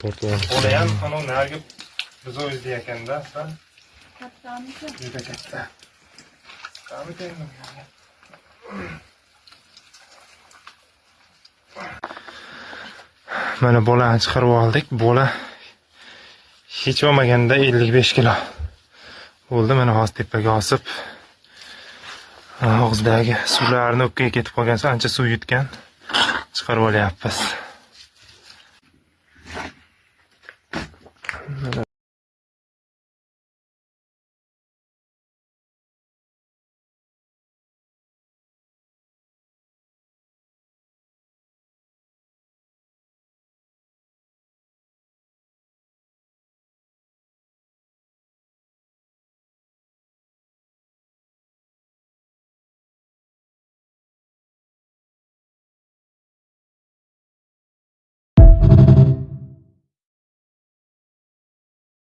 Bola ham ana narigi biz o'zdi ekanda, aslan. Kattamiki? Juda katta. Mana bolani chiqarib oldik. Bola hech bo'lmaganda 55 kilo bo'ldi. Mana hozir tepaga osib, og'zidagi suvlarni o'pkaga ketib qolgan, ancha suv yutgan. Chiqarib olyapmiz.